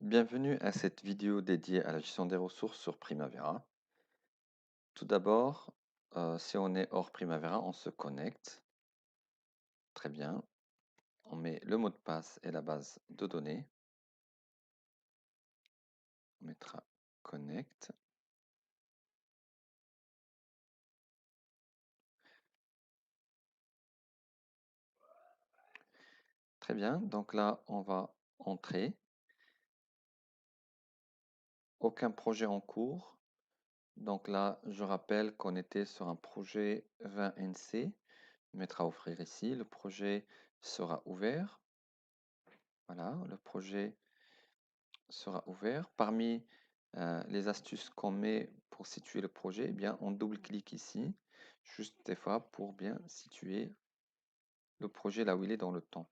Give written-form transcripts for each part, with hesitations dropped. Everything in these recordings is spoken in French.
Bienvenue à cette vidéo dédiée à la gestion des ressources sur Primavera. Tout d'abord, si on est hors Primavera, on se connecte. Très bien. On met le mot de passe et la base de données. On mettra connect. Très bien. Donc là, on va entrer. Aucun projet en cours. Donc là, je rappelle qu'on était sur un projet 20NC. On mettra offrir ici. Le projet sera ouvert. Voilà, le projet sera ouvert. Parmi les astuces qu'on met pour situer le projet, eh bien, on double-clique ici, juste des fois pour bien situer le projet là où il est dans le temps.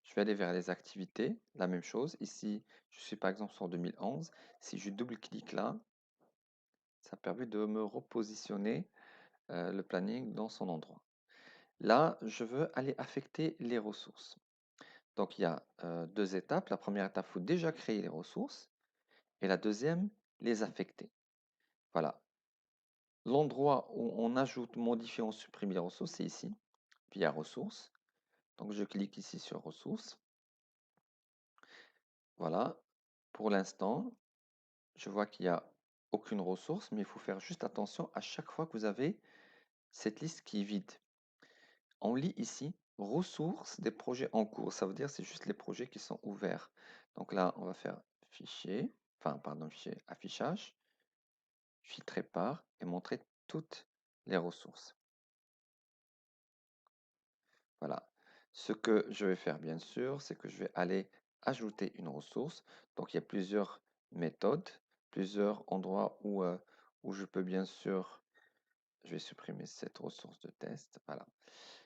Je vais aller vers les activités, la même chose. Ici, je suis par exemple sur 2011. Si je double-clique là, ça permet de me repositionner le planning dans son endroit. Là, je veux aller affecter les ressources. Donc, il y a deux étapes. La première étape, il faut déjà créer les ressources. Et la deuxième, les affecter. Voilà. L'endroit où on ajoute, modifie, on supprime les ressources, c'est ici, via ressources. Donc je clique ici sur ressources. Voilà. Pour l'instant, je vois qu'il n'y a aucune ressource, mais il faut faire juste attention à chaque fois que vous avez cette liste qui est vide. On lit ici ressources des projets en cours. Ça veut dire que c'est juste les projets qui sont ouverts. Donc là, on va faire fichier, fichier affichage, filtrer par et montrer toutes les ressources. Voilà. Ce que je vais faire, bien sûr, c'est que je vais aller ajouter une ressource. Donc, il y a plusieurs méthodes, plusieurs endroits où je peux, bien sûr, je vais supprimer cette ressource de test. Voilà.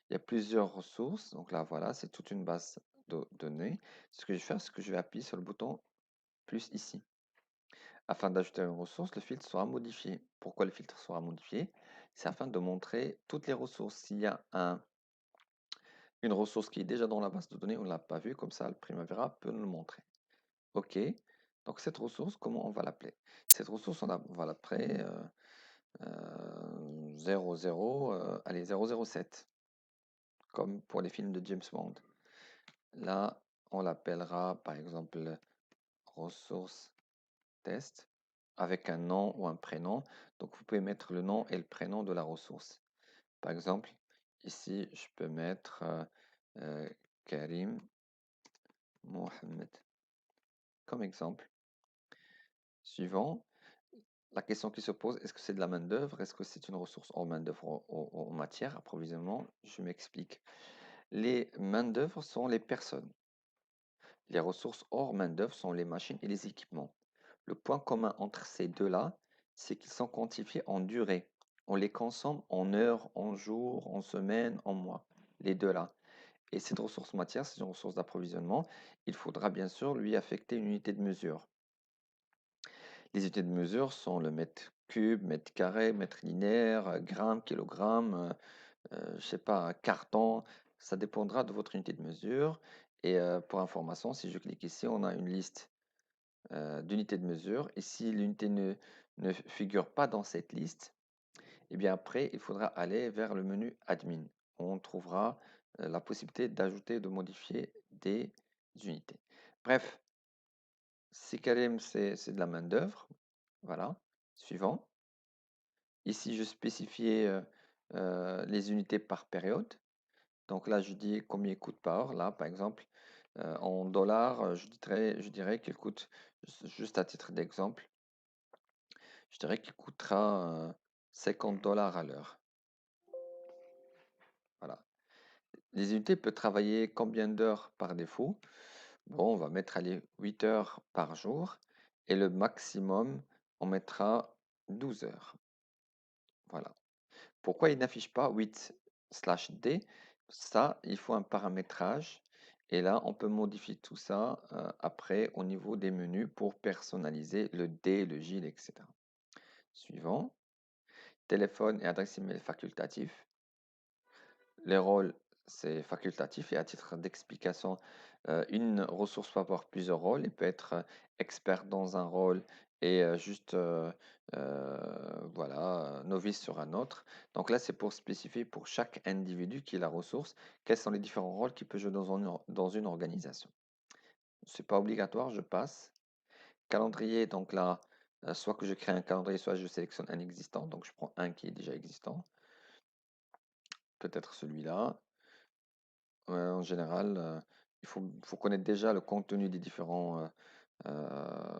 Il y a plusieurs ressources. Donc là, voilà, c'est toute une base de données. Ce que je vais faire, c'est que je vais appuyer sur le bouton plus ici. Afin d'ajouter une ressource, le filtre sera modifié. Pourquoi le filtre sera modifié? C'est afin de montrer toutes les ressources. S'il y a une ressource qui est déjà dans la base de données, on ne l'a pas vue, comme ça le Primavera peut nous le montrer. OK, donc cette ressource, comment on va l'appeler? Cette ressource, on va l'appeler 00, allez, 007, comme pour les films de James Bond. Là, on l'appellera par exemple ressource test avec un nom ou un prénom. Donc vous pouvez mettre le nom et le prénom de la ressource. Par exemple, ici, je peux mettre Karim Mohamed comme exemple. Suivant, la question qui se pose, est-ce que c'est de la main-d'œuvre? Est-ce que c'est une ressource en main-d'œuvre en matière, approvisionnement? Je m'explique. Les main-d'œuvre sont les personnes. Les ressources hors main-d'œuvre sont les machines et les équipements. Le point commun entre ces deux-là, c'est qu'ils sont quantifiés en durée. On les consomme en heures, en jours, en semaines, en mois. Les deux-là. Et cette ressource matière, c'est une ressource d'approvisionnement. Il faudra bien sûr lui affecter une unité de mesure. Les unités de mesure sont le mètre cube, mètre carré, mètre linéaire, gramme, kilogramme, je sais pas, carton. Ça dépendra de votre unité de mesure. Et pour information, si je clique ici, on a une liste d'unités de mesure. Et si l'unité ne figure pas dans cette liste, eh bien après, il faudra aller vers le menu Admin. On trouvera la possibilité d'ajouter, de modifier des unités. Bref, si Karim, c'est de la main-d'œuvre. Voilà. Suivant. Ici, je spécifiais les unités par période. Donc là, je dis combien il coûte par heure. Là, par exemple, en dollars, je dirais qu'il coûte, juste à titre d'exemple, je dirais qu'il coûtera 50 $ à l'heure. Voilà. Les unités peuvent travailler combien d'heures par défaut? Bon, on va mettre allez, 8 heures par jour. Et le maximum, on mettra 12 heures. Voilà. Pourquoi il n'affiche pas 8/D? Ça, il faut un paramétrage. Et là, on peut modifier tout ça après au niveau des menus pour personnaliser le D, le J, etc. Suivant. Téléphone et adresse email facultatif. Les rôles, c'est facultatif. Et à titre d'explication, Une ressource peut avoir plusieurs rôles. Il peut être expert dans un rôle et juste voilà, novice sur un autre. Donc là, c'est pour spécifier pour chaque individu qui est la ressource, quels sont les différents rôles qu'il peut jouer dans une organisation. C'est pas obligatoire, je passe. Calendrier, donc là, soit que je crée un calendrier, soit je sélectionne un existant. Donc je prends un qui est déjà existant, peut-être celui-là. En général, faut connaître déjà le contenu des différents euh,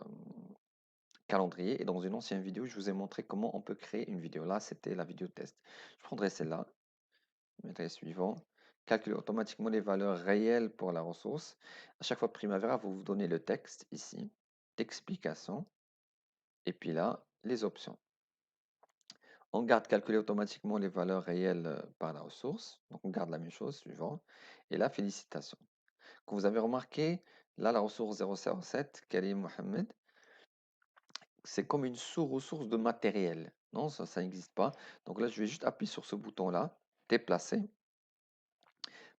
calendriers. Et dans une ancienne vidéo, je vous ai montré comment on peut créer une vidéo. Là, c'était la vidéo test. Je prendrai celle-là, je mettrai suivant. Calculer automatiquement les valeurs réelles pour la ressource. À chaque fois, Primavera va vous donner le texte ici, d'explication, et puis là, les options. On garde calculer automatiquement les valeurs réelles par la ressource. Donc, on garde la même chose, suivant. Et là, félicitations. Comme vous avez remarqué, là, la ressource 007, Karim Mohamed, c'est comme une sous-ressource de matériel. Non, ça n'existe pas. Donc là, je vais juste appuyer sur ce bouton-là, déplacer,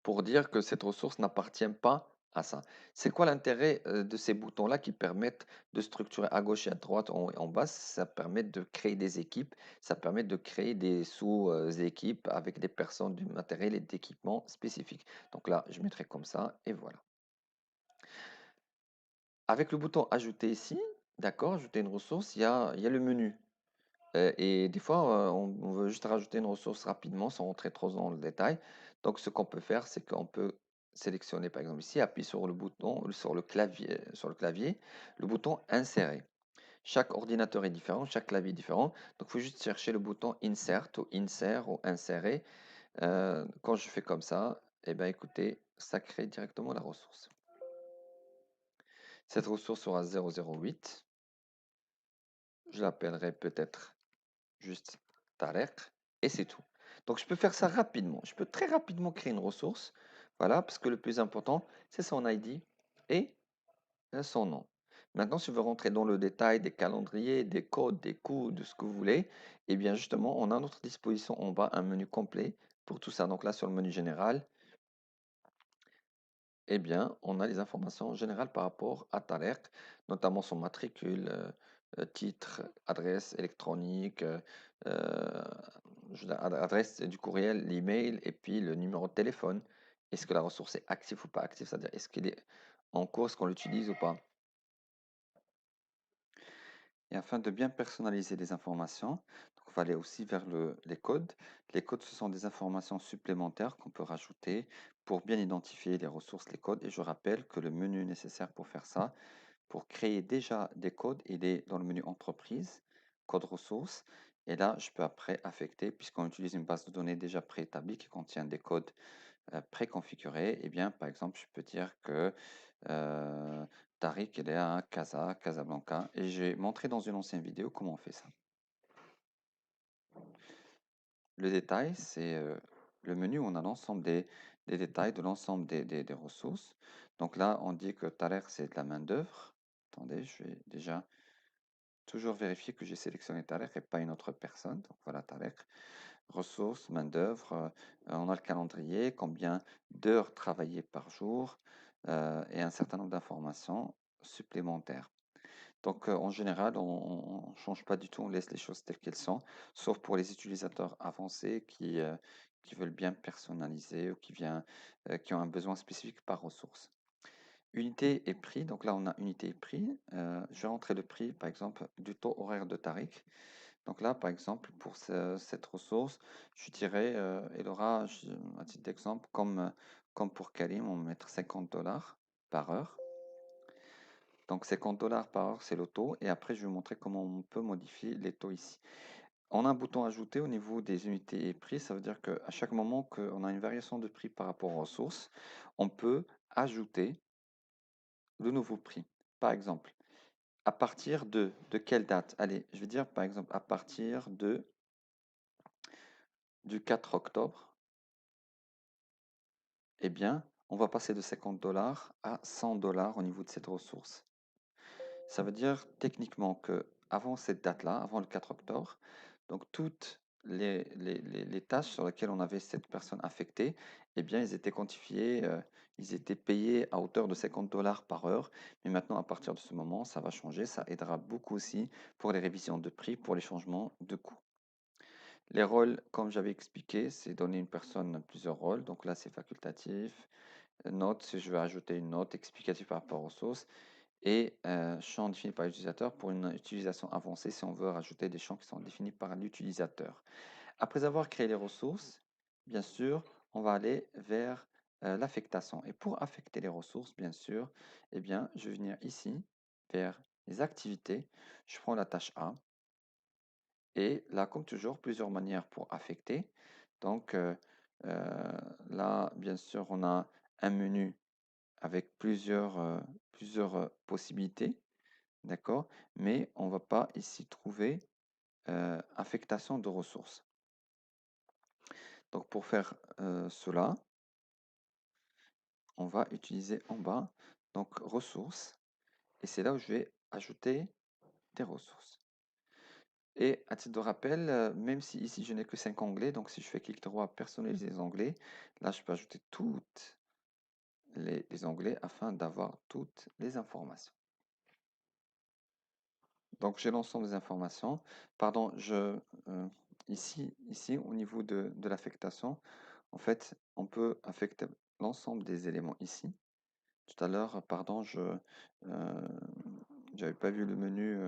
pour dire que cette ressource n'appartient pas à ça. C'est quoi l'intérêt de ces boutons-là qui permettent de structurer à gauche et à droite, en bas? Ça permet de créer des équipes, ça permet de créer des sous-équipes avec des personnes, du matériel et d'équipements spécifiques. Donc là, je mettrai comme ça et voilà. Avec le bouton ajouter ici, d'accord, ajouter une ressource, il y a le menu. Et des fois, on veut juste rajouter une ressource rapidement sans rentrer trop dans le détail. Donc, ce qu'on peut faire, c'est qu'on peut sélectionner, par exemple ici, appuyer sur le bouton, sur le clavier, le bouton insérer. Chaque ordinateur est différent, chaque clavier est différent. Donc, il faut juste chercher le bouton insert ou insert ou insérer. Quand je fais comme ça, eh bien, écoutez, ça crée directement la ressource. Cette ressource sera 008. Je l'appellerai peut-être juste Tarek, et c'est tout. Donc je peux faire ça rapidement. Je peux très rapidement créer une ressource. Voilà, parce que le plus important, c'est son ID et son nom. Maintenant, si je veux rentrer dans le détail des calendriers, des codes, des coûts, de ce que vous voulez, eh bien justement, on a à notre disposition en bas un menu complet pour tout ça. Donc là, sur le menu général, eh bien, on a les informations générales par rapport à Tariq, notamment son matricule, titre, adresse électronique, euh, adresse du courriel, l'email et puis le numéro de téléphone. Est-ce que la ressource est active ou pas active? C'est-à-dire, est-ce qu'elle est en cours, est-ce qu'on l'utilise ou pas? Et afin de bien personnaliser les informations, donc on va aller aussi vers les codes. Les codes, ce sont des informations supplémentaires qu'on peut rajouter pour bien identifier les ressources, les codes. Et je rappelle que le menu nécessaire pour faire ça, pour créer déjà des codes, il est dans le menu entreprise, code ressources. Et là, je peux après affecter, puisqu'on utilise une base de données déjà préétablie qui contient des codes préconfigurés. Et bien, par exemple, je peux dire que euh, Tariq, il est à Casablanca. Et j'ai montré dans une ancienne vidéo comment on fait ça. Le détail, c'est le menu où on a l'ensemble des détails de l'ensemble des ressources. Donc là, on dit que Tariq, c'est de la main-d'œuvre. Attendez, je vais déjà toujours vérifier que j'ai sélectionné Tariq et pas une autre personne. Donc voilà, Tariq. Ressources, main-d'œuvre. On a le calendrier, combien d'heures travaillées par jour et un certain nombre d'informations supplémentaires. Donc, en général, on ne change pas du tout, on laisse les choses telles qu'elles sont, sauf pour les utilisateurs avancés qui veulent bien personnaliser ou qui ont un besoin spécifique par ressource. Unité et prix, donc là on a unité et prix. Je vais rentrer le prix, par exemple, du taux horaire de Tariq. Donc là, par exemple, pour cette ressource, je dirais, elle aura, à titre d'exemple, comme pour Karim, on va mettre 50 dollars par heure. Donc 50 dollars par heure, c'est le taux. Et après, je vais vous montrer comment on peut modifier les taux ici. On a un bouton ajouter au niveau des unités et prix. Ça veut dire qu'à chaque moment qu'on a une variation de prix par rapport aux ressources, on peut ajouter le nouveau prix. Par exemple, à partir de quelle date? Allez, je vais dire par exemple à partir du 4 octobre, eh bien, on va passer de 50 dollars à 100 dollars au niveau de cette ressource. Ça veut dire techniquement que avant cette date-là, avant le 4 octobre, donc toutes les tâches sur lesquelles on avait cette personne affectée, eh bien, elles étaient quantifiées ils étaient payés à hauteur de 50 $ par heure, mais maintenant, à partir de ce moment, ça va changer. Ça aidera beaucoup aussi pour les révisions de prix, pour les changements de coûts. Les rôles, comme j'avais expliqué, c'est donner une personne plusieurs rôles. Donc là, c'est facultatif. Note, si je veux ajouter une note explicative par rapport aux sources. Et champ défini par l'utilisateur pour une utilisation avancée si on veut rajouter des champs qui sont définis par l'utilisateur. Après avoir créé les ressources, bien sûr, on va aller vers l'affectation. Et pour affecter les ressources, bien sûr, eh bien, je vais venir ici vers les activités. Je prends la tâche A. Et là, comme toujours, plusieurs manières pour affecter. Donc là, bien sûr, on a un menu avec plusieurs possibilités, d'accord? Mais on ne va pas ici trouver affectation de ressources. Donc pour faire cela, on va utiliser en bas, donc ressources, et c'est là où je vais ajouter des ressources. Et à titre de rappel, même si ici je n'ai que 5 onglets, donc si je fais clic droit, personnaliser les onglets, là je peux ajouter toutes les onglets afin d'avoir toutes les informations. Donc j'ai l'ensemble des informations. Pardon, ici au niveau de l'affectation, en fait, on peut affecter l'ensemble des éléments ici. Tout à l'heure, pardon, j'avais pas vu le menu